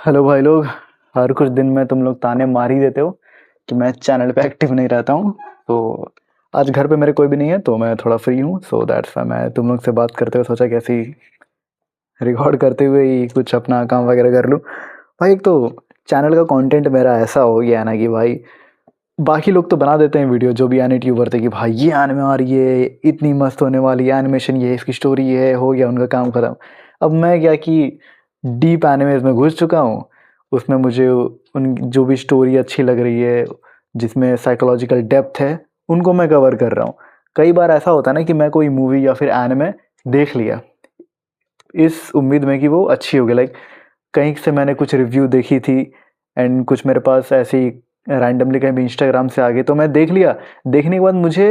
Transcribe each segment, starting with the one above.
Hello भाई लोग। हर कुछ दिन में तुम लोग ताने मार ही देते हो कि मैं चैनल पे एक्टिव नहीं रहता हूँ। तो आज घर पे मेरे कोई भी नहीं है तो मैं थोड़ा फ्री हूँ, सो दैट्स वाई मैं तुम लोग से बात करते हुए सोचा कैसी रिकॉर्ड करते हुए ही कुछ अपना काम वगैरह कर लूँ। भाई एक तो चैनल का कंटेंट मेरा ऐसा हो गया है ना कि भाई बाकी लोग तो बना देते हैं वीडियो, जो भी एनिमेट यूबर थे कि भाई ये एनिमे आ रही है, इतनी मस्त होने वाली है एनिमेशन, ये इसकी स्टोरी ये है, हो गया उनका काम खत्म। अब मैं क्या कि डीप एनिमेज में घुस चुका हूँ। उसमें मुझे उन जो भी स्टोरी अच्छी लग रही है, जिसमें साइकोलॉजिकल डेप्थ है, उनको मैं कवर कर रहा हूँ। कई बार ऐसा होता है ना कि मैं कोई मूवी या फिर एनिमे देख लिया इस उम्मीद में कि वो अच्छी होगी, लाइक कहीं से मैंने कुछ रिव्यू देखी थी एंड कुछ मेरे पास ऐसे ही रैंडमली कहीं भी इंस्टाग्राम से आ गए तो मैं देख लिया। देखने के बाद मुझे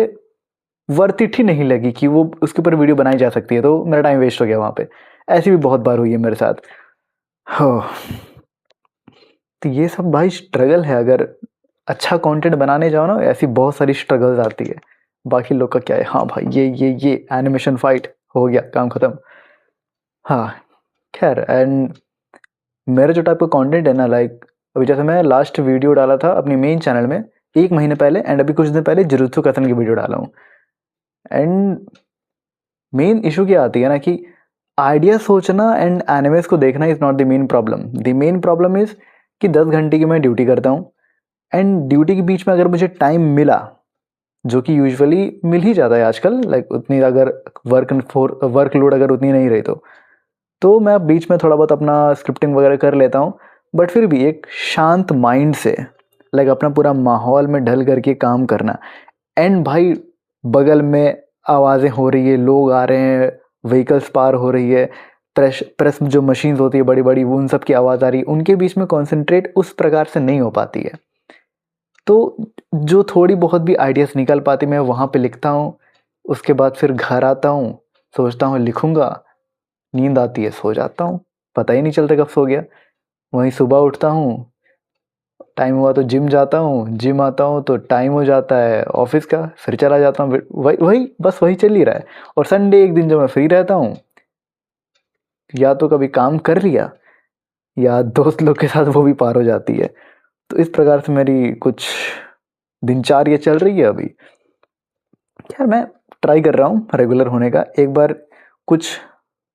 वर्थ इट ही नहीं लगी कि वो उसके ऊपर वीडियो बनाई जा सकती है, तो मेरा टाइम वेस्ट हो गया वहाँ पे। ऐसी भी बहुत बार हुई है मेरे साथ। हो तो ये सब भाई स्ट्रगल है। अगर अच्छा कंटेंट बनाने जाओ ना, ऐसी बहुत सारी स्ट्रगल्स आती है। बाकी लोग का क्या है, हाँ भाई ये एनिमेशन फाइट हो गया, काम खत्म। हाँ, खैर एंड मेरा जो टाइप का कंटेंट है ना, लाइक अभी जैसे मैं लास्ट वीडियो डाला था अपनी मेन चैनल में 1 महीने पहले, एंड अभी कुछ दिन पहले जुजुत्सु काइसेन की वीडियो डाला हूँ। एंड मेन इशू क्या आती है ना कि आइडिया सोचना एंड एनिमेस को देखना is not the main problem. The main problem is कि 10 घंटे की मैं ड्यूटी करता हूँ, एंड ड्यूटी के बीच में अगर मुझे टाइम मिला, जो कि यूजुअली मिल ही जाता है आजकल, लाइक उतनी अगर वर्कलोड अगर उतनी नहीं रही तो मैं बीच में थोड़ा बहुत अपना स्क्रिप्टिंग वगैरह कर लेता हूँ। बट फिर भी एक शांत माइंड से, लाइक अपना पूरा माहौल में ढल करके काम करना। एंड भाई बगल में आवाज़ें हो रही है, लोग आ रहे हैं, व्हीकल्स पार हो रही है, प्रेस प्रेस जो मशीन्स होती है बड़ी बड़ी, वो उन सब की आवाज़ आ रही है, उनके बीच में कॉन्सेंट्रेट उस प्रकार से नहीं हो पाती है। तो जो थोड़ी बहुत भी आइडियाज़ निकल पाती मैं वहाँ पे लिखता हूँ। उसके बाद फिर घर आता हूँ, सोचता हूँ लिखूँगा, नींद आती है, सो जाता हूँ, पता ही नहीं चलता कब सो गया। वहीं सुबह उठता हूँ, टाइम हुआ तो जिम जाता हूँ, जिम आता हूँ तो टाइम हो जाता है ऑफिस का, फिर चला जाता हूँ, वही वही बस वही चल ही रहा है। और संडे एक दिन जो मैं फ्री रहता हूँ, या तो कभी काम कर लिया या दोस्त लोग के साथ वो भी पार हो जाती है। तो इस प्रकार से मेरी कुछ दिनचर्या चल रही है अभी। यार मैं ट्राई कर रहा हूँ रेगुलर होने का। एक बार कुछ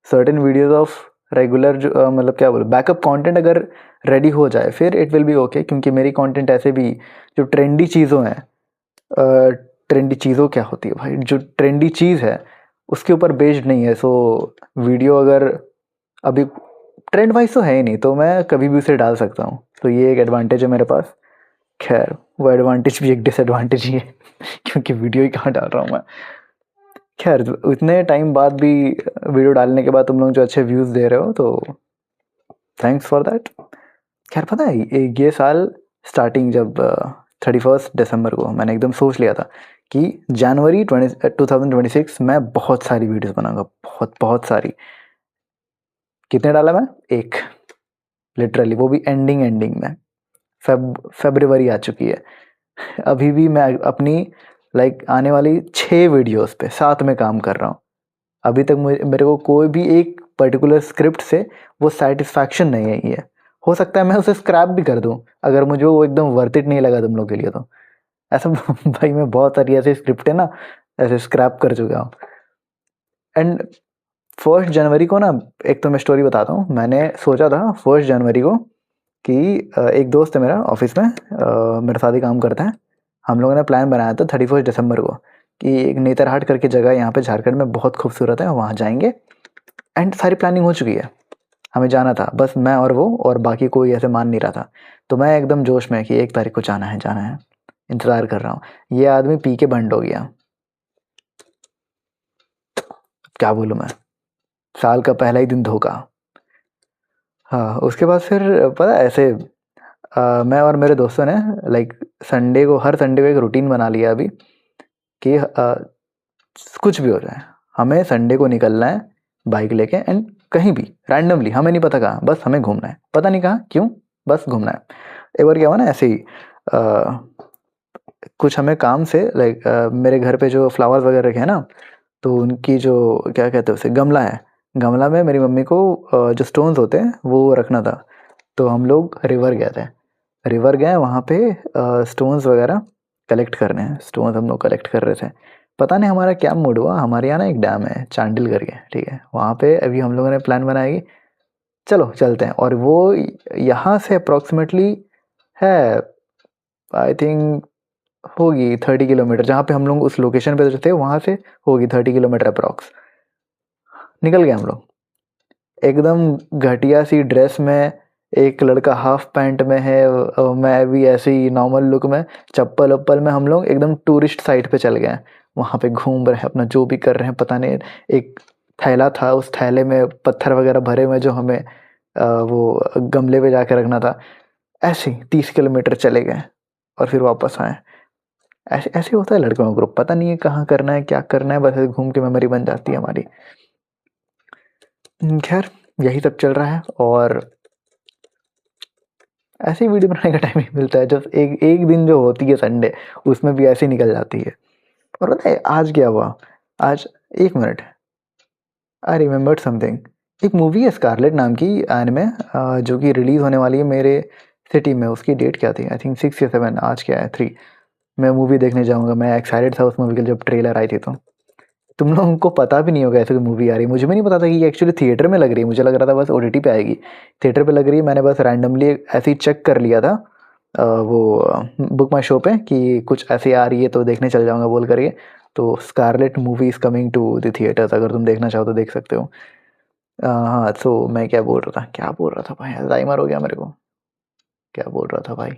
सर्टेन वीडियोस ऑफ रेगुलर जो मतलब क्या बोलूँ, बैकअप कंटेंट अगर रेडी हो जाए फिर इट विल बी ओके, क्योंकि मेरी कंटेंट ऐसे भी जो ट्रेंडी चीज़ों हैं, ट्रेंडी चीज़ों क्या होती है भाई, जो ट्रेंडी चीज़ है उसके ऊपर बेस्ड नहीं है। सो वीडियो अगर अभी ट्रेंड वाइज तो है ही नहीं, तो मैं कभी भी उसे डाल सकता हूँ, तो ये एक एडवांटेज है मेरे पास। खैर वो एडवांटेज भी एक डिसएडवांटेज ही है क्योंकि वीडियो ही कहाँ डाल रहा हूँ मैं। खैर इतने टाइम बाद भी वीडियो डालने के बाद तुम लोग जो अच्छे व्यूज़ दे रहे हो, तो थैंक्स फॉर दैट। खैर पता है ये साल स्टार्टिंग जब 31 दिसंबर को मैंने एकदम सोच लिया था कि जनवरी 2026 मैं बहुत सारी वीडियोस बनाऊंगा, बहुत बहुत सारी। कितने डाला मैं? एक, लिटरली वो भी एंडिंग में। फेब्रुवरी आ चुकी है, अभी भी मैं अपनी लाइक आने वाली 6 वीडियोस पे साथ में काम कर रहा हूँ। अभी तक मेरे को कोई भी एक पर्टिकुलर स्क्रिप्ट से वो सेटिस्फैक्शन नहीं आई है। हो सकता है मैं उसे स्क्रैप भी कर दूं अगर मुझे वो एकदम वर्थ इट नहीं लगा तुम लोग के लिए तो। ऐसा भाई मैं बहुत सारी ऐसी स्क्रिप्ट है ना, ऐसे स्क्रैप कर चुका हूँ। एंड 1 जनवरी को ना, एक तो मैं स्टोरी बताता हूँ। मैंने सोचा था 1 जनवरी को कि एक दोस्त है मेरा ऑफिस में, मेरे साथ ही काम करता है। हम लोगों ने प्लान बनाया था 31 दिसंबर को कि एक नेतरहाट करके जगह यहाँ पे झारखंड में बहुत खूबसूरत है, वहाँ जाएंगे। एंड सारी प्लानिंग हो चुकी है, हमें जाना था, बस मैं और वो, और बाकी कोई ऐसे मान नहीं रहा था। तो मैं एकदम जोश में कि 1 तारीख को जाना है जाना है, इंतज़ार कर रहा हूँ। ये आदमी पी के बंड हो गया। क्या बोलूँ मैं, साल का पहला ही दिन धोखा। हाँ उसके बाद फिर पता है ऐसे मैं और मेरे दोस्तों ने लाइक संडे को, हर संडे को एक रूटीन बना लिया अभी कि कुछ भी हो जाए हमें संडे को निकलना है बाइक लेके, एंड कहीं भी रैंडमली, हमें नहीं पता कहाँ, बस हमें घूमना है, पता नहीं कहाँ क्यों, बस घूमना है। एक बार क्या हुआ ना ऐसे ही कुछ हमें काम से लाइक मेरे घर पे जो फ्लावर्स वगैरह रखे हैं ना, तो उनकी जो क्या कहते हैं उसे, गमला है, गमला में मेरी मम्मी को जो स्टोन्स होते हैं वो रखना था। तो हम लोग रिवर गए थे। रिवर गए, वहाँ पे स्टोन्स वगैरह कलेक्ट करने हैं। स्टोन्स हम लोग कलेक्ट कर रहे थे। पता नहीं हमारा क्या मूड हुआ, हमारे यहाँ ना एक डैम है चांडिल करके, ठीक है, वहाँ पे अभी हम लोगों ने प्लान बनाया कि चलो चलते हैं। और वो यहाँ से अप्रॉक्सीमेटली है, आई थिंक होगी 30 किलोमीटर, जहाँ पे हम लोग उस लोकेशन पे थे वहाँ से होगी 30 किलोमीटर अप्रॉक्स। निकल गए हम लोग एकदम घटिया सी ड्रेस में, एक लड़का हाफ पैंट में है, मैं भी ऐसे ही नॉर्मल लुक में, चप्पल वप्पल में, हम लोग एकदम टूरिस्ट साइट पे चल गए। वहाँ पे घूम रहे हैं, अपना जो भी कर रहे हैं पता नहीं। एक थैला था, उस थैले में पत्थर वगैरह भरे हुए जो हमें वो गमले पे जाके रखना था। ऐसे ही 30 किलोमीटर चले गए और फिर वापस आए। ऐसे ऐसे होता है लड़कों का ग्रुप, पता नहीं है कहाँ करना है क्या करना है, बस ऐसे घूम के मेमोरी बन जाती है हमारी। खैर यही सब चल रहा है और ऐसे ही वीडियो बनाने का टाइम नहीं मिलता है। जब एक एक दिन जो होती है संडे, उसमें भी ऐसे ही निकल जाती है। और पता है आज क्या हुआ? आज एक मिनट, आई रिमेम्बर्ड समथिंग। एक मूवी है स्कारलेट नाम की एनिमे, जो कि रिलीज़ होने वाली है मेरे सिटी में। उसकी डेट क्या थी? आई थिंक 6 या 7, आज क्या है 3। मैं मूवी देखने जाऊँगा, मैं एक्साइटेड था उस मूवी के जब ट्रेलर आई थी। तो तुम लोगों को पता भी नहीं होगा ऐसे कोई मूवी आ रही है। मुझे भी नहीं पता था कि ये एक्चुअली थिएटर में लग रही है, मुझे लग रहा था बस ओटीटी पे आएगी। थिएटर पे लग रही है, मैंने बस रैंडमली ऐसे ही चेक कर लिया था वो बुक माई शो पे कि कुछ ऐसे आ रही है तो देखने चल जाऊँगा बोल करके। तो Scarlet movie is coming to the theatres, अगर तुम देखना चाहो तो देख सकते हो। हाँ, तो मैं क्या बोल रहा था भाई, अल्जाइमर हो गया मेरे को। क्या बोल रहा था भाई,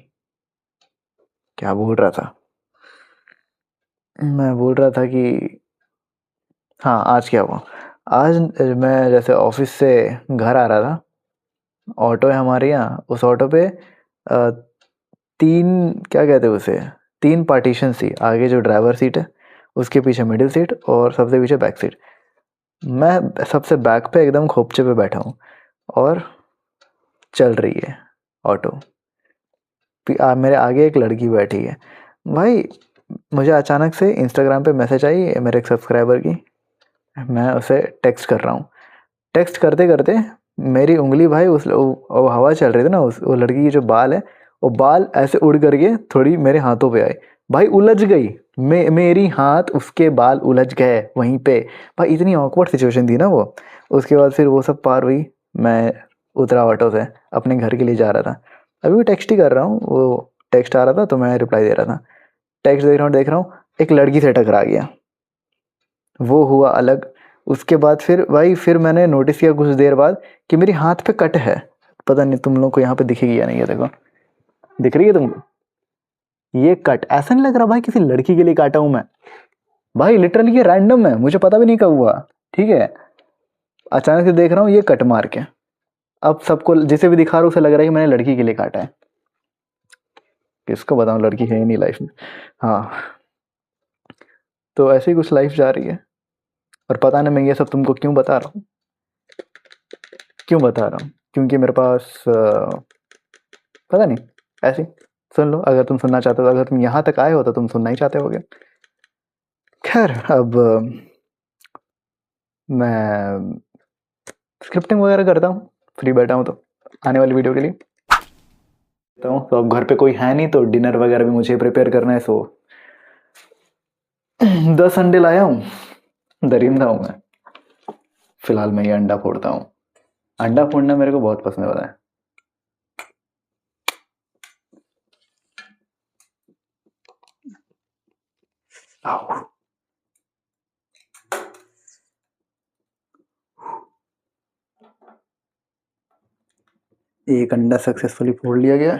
क्या बोल रहा था? मैं बोल रहा था कि हाँ, आज क्या हुआ? आज मैं जैसे ऑफिस से घर आ रहा था, ऑटो है हमारे यहाँ, उस ऑटो पे 3 क्या कहते हैं उसे, 3 पार्टीशन थी। आगे जो ड्राइवर सीट है, उसके पीछे मिडिल सीट और सबसे पीछे बैक सीट। मैं सबसे बैक पे एकदम खोपचे पे बैठा हूँ और चल रही है ऑटो। मेरे आगे एक लड़की बैठी है। भाई मुझे अचानक से इंस्टाग्राम पे मैसेज आई मेरे एक सब्सक्राइबर की। मैं उसे टेक्स्ट कर रहा हूँ, टेक्स्ट करते करते मेरी उंगली भाई वो हवा चल रही थी ना, उस वो लड़की की जो बाल है, वो बाल ऐसे उड़ करके थोड़ी मेरे हाथों पे आए। भाई उलझ गई, मेरी हाथ उसके बाल उलझ गए वहीं पे। भाई इतनी ऑकवर्ड सिचुएशन थी ना वो। उसके बाद फिर वो सब पार हुई, मैं उतरा ऑटो से, अपने घर के लिए जा रहा था। अभी भी टेक्स्ट ही कर रहा हूँ, वो टेक्स्ट आ रहा था तो मैं रिप्लाई दे रहा था। टेक्स्ट देख रहा हूँ, एक लड़की से टकरा गया, वो हुआ अलग। उसके बाद फिर भाई फिर मैंने नोटिस किया कुछ देर बाद कि मेरी हाथ पे कट है। पता नहीं तुम लोग को यहाँ पे दिखेगी या नहीं, है देखो, दिख रही है तुमको? ये कट ऐसा नहीं लग रहा भाई किसी लड़की के लिए काटा हूं मैं। भाई लिटरली ये रैंडम है, मुझे पता भी नहीं कब हुआ, ठीक है। अचानक से देख रहा हूँ ये कट मार के, अब सबको जिसे भी दिखा रहा हूँ उसे लग रहा है कि मैंने लड़की के लिए काटा है। किसको बताऊं, लड़की है ही नहीं लाइफ में। हाँ, तो ऐसे ही कुछ लाइफ जा रही है। और पता नहीं मैं ये सब तुमको क्यों बता रहा हूँ, क्यों बता रहा हूँ, क्योंकि मेरे पास पता नहीं, ऐसे ही सुन लो अगर तुम सुनना चाहते हो। अगर तुम यहाँ तक आए हो तो तुम सुनना ही चाहते होगे। खैर अब मैं स्क्रिप्टिंग वगैरह करता हूँ, फ्री बैठा हूँ तो आने वाली वीडियो के लिए। तो अब घर पे कोई है नहीं तो डिनर वगैरह भी मुझे प्रिपेयर करना है। सो 10 अंडे लाया हूँ, दरिंदा हूँ मैं। फिलहाल मैं ये अंडा फोड़ता हूँ। अंडा फोड़ना मेरे को बहुत पसंद होता है। आओ। एक अंडा सक्सेसफुली फोड़ लिया गया।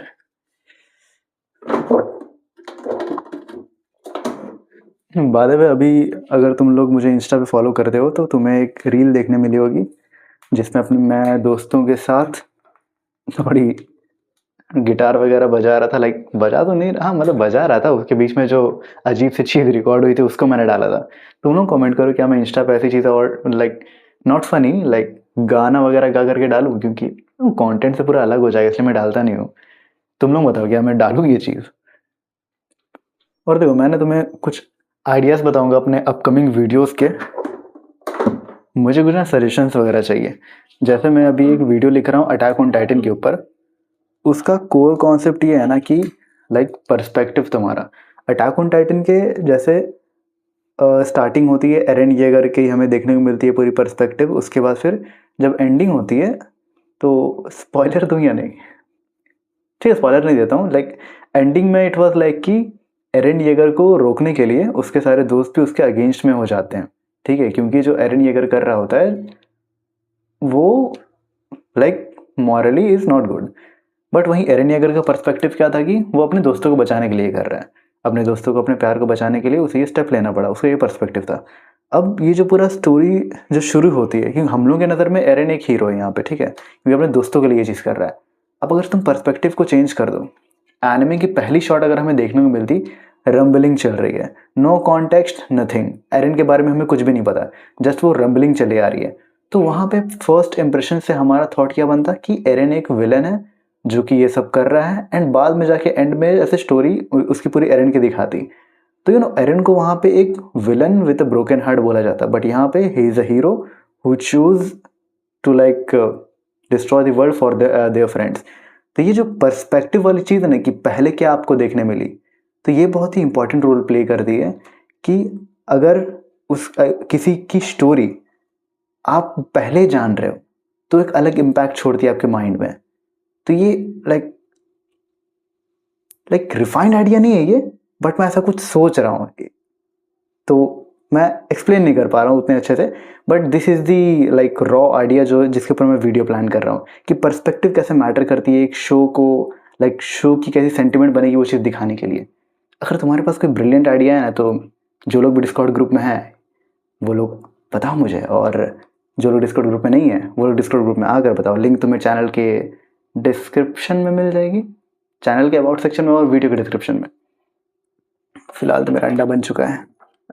बाद में अभी अगर तुम लोग मुझे इंस्टा पे फॉलो करते हो तो तुम्हें एक रील देखने मिली होगी जिसमें अपने मैं दोस्तों के साथ थोड़ी गिटार वगैरह बजा रहा था। लाइक बजा तो नहीं रहा, मतलब बजा रहा था, उसके बीच में जो अजीब सी चीज़ रिकॉर्ड हुई थी उसको मैंने डाला था। तुम लोग कमेंट करो क्या मैं इंस्टा पे ऐसी चीज़ और लाइक नॉट फनी लाइक गाना वगैरह गा करके डालूँ, क्योंकि कंटेंट से पूरा अलग हो जाएगा, इसलिए मैं डालता नहीं हूँ। तुम लोग बताओ क्या मैं डालूँ ये चीज़? और देखो मैंने तुम्हें कुछ आइडियाज़ बताऊंगा अपने अपकमिंग वीडियोस के। मुझे कुछ ना सजेशंस वगैरह चाहिए। जैसे मैं अभी एक वीडियो लिख रहा हूँ अटैक ऑन टाइटन के ऊपर, उसका कोर कॉन्सेप्ट ये है ना कि लाइक पर्सपेक्टिव तुम्हारा अटैक ऑन टाइटन के जैसे स्टार्टिंग होती है एरन येगर की हमें देखने को मिलती है पूरी पर्सपेक्टिव, उसके बाद फिर जब एंडिंग होती है तो स्पॉइलर दूं या नहीं? ठीक है, स्पॉइलर नहीं देता हूँ। लाइक एंडिंग में इट वाज लाइक कि एरन येगर को रोकने के लिए उसके सारे दोस्त भी उसके अगेंस्ट में हो जाते हैं, ठीक है, क्योंकि जो एरन येगर कर रहा होता है वो like morally is not good. But वहीं एरन येगर का पर्सपेक्टिव क्या था कि वो अपने दोस्तों को बचाने के लिए कर रहा है, अपने दोस्तों को अपने प्यार को बचाने के लिए उसे ये स्टेप लेना पड़ा, उसका ये पर्सपेक्टिव था। अब ये जो पूरा स्टोरी जो शुरू होती है, क्योंकि हम लोग के नज़र में एरन एक हीरो है यहाँ पे, ठीक है, क्योंकि अपने दोस्तों के लिए ये चीज़ कर रहा है। अब अगर तुम पर्सपेक्टिव को चेंज कर दो, एनिमे की पहली शॉट अगर हमें देखने को मिलती, रंबलिंग चल रही है, नो कॉन्टेक्स्ट नथिंग, एरन के बारे में हमें कुछ भी नहीं पता, जस्ट वो रंबलिंग चली आ रही है, तो वहाँ पे फर्स्ट इंप्रेशन से हमारा थॉट क्या बनता कि एरन एक विलन है जो कि ये सब कर रहा है, एंड बाद में जाके एंड में ऐसे स्टोरी उसकी पूरी एरन की दिखाती। तो एरन को वहाँ पे एक villain with a broken heart बोला जाता, बट यहाँ पे he is a hero who choose to like destroy the world for their friends. तो ये जो पर्सपेक्टिव वाली चीज़ है ना कि पहले क्या आपको देखने मिली, तो ये बहुत ही इंपॉर्टेंट रोल प्ले करती है कि अगर किसी की स्टोरी आप पहले जान रहे हो तो एक अलग इम्पैक्ट छोड़ती है आपके माइंड में। तो ये लाइक रिफाइंड आइडिया नहीं है ये, बट मैं ऐसा कुछ सोच रहा हूँ, तो मैं एक्सप्लेन नहीं कर पा रहा हूँ उतने अच्छे से, but this is the like raw idea जो जिसके ऊपर मैं वीडियो प्लान कर रहा हूँ कि पर्सपेक्टिव कैसे मैटर करती है एक शो को, लाइक शो की कैसी सेंटिमेंट बनेगी वो चीज़ दिखाने के लिए। अगर तुम्हारे पास कोई ब्रिलियंट आइडिया है ना, तो जो लोग भी डिस्कॉर्ड ग्रुप में हैं वो लोग बताओ मुझे, और जो लोग डिस्कॉर्ड ग्रुप में नहीं है वो लोग डिस्कॉर्ड ग्रुप में आकर बताओ। लिंक तुम्हें चैनल के डिस्क्रिप्शन में मिल जाएगी, चैनल के अबाउट सेक्शन में और वीडियो के डिस्क्रिप्शन में। फिलहाल तो मेरा अंडा बन चुका है,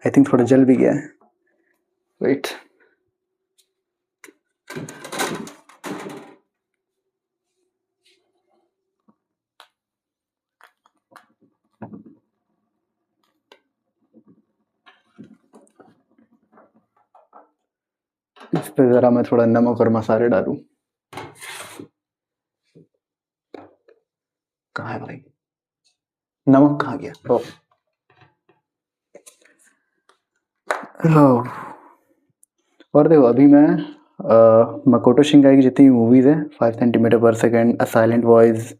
आई थिंक थोड़ा जल भी गया है, वेट। इस पे ज़रा मैं थोड़ा नमक और मसाले डालूं। कहाँ है भाई, नमक कहाँ गया? और देखो अभी मैं मकोटो शिंकाई की जितनी मूवीज़ हैं, 5 सेंटीमीटर पर सेकेंड, अ साइलेंट वॉइस,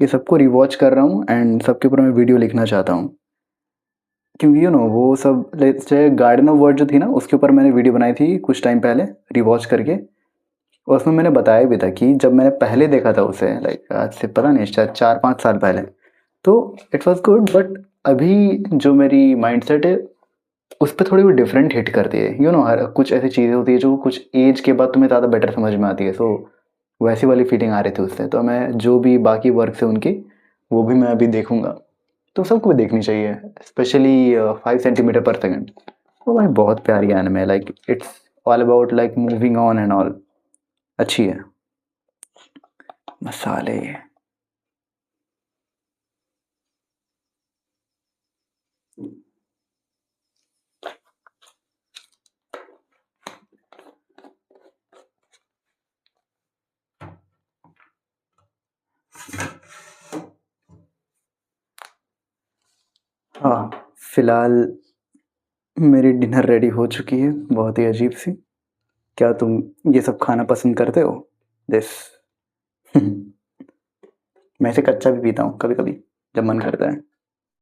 ये सबको रिवॉच कर रहा हूँ एंड सबके ऊपर मैं वीडियो लिखना चाहता हूँ, क्योंकि वो सब जैसे गार्डन ऑफ वर्ड जो थी ना, उसके ऊपर मैंने वीडियो बनाई थी कुछ टाइम पहले रिवॉच करके, और उसमें मैंने बताया भी था कि जब मैंने पहले देखा था उसे, लाइक आज से पता नहीं शायद 4-5 साल पहले, तो इट वॉज गुड, बट अभी जो मेरी माइंड सेट है उस पर थोड़ी वो डिफरेंट हिट करती है। हर कुछ ऐसी चीज़ें होती है जो कुछ एज के बाद तुम्हें ज़्यादा बेटर समझ में आती है, सो वैसी वाली फीलिंग आ रही थी उससे। तो मैं जो भी बाकी वर्क है उनकी वो भी मैं अभी देखूंगा, तो सबको भी देखनी चाहिए, स्पेशली 5 सेंटीमीटर पर सेकेंड। वो भाई बहुत प्यारी एनिमे है, like it's all about like moving on and all, अच्छी है। मसाले, हाँ फिलहाल मेरी डिनर रेडी हो चुकी है, बहुत ही अजीब सी। क्या तुम ये सब खाना पसंद करते हो? दिस मैं इसे कच्चा भी पीता हूँ कभी कभी जब मन करता है।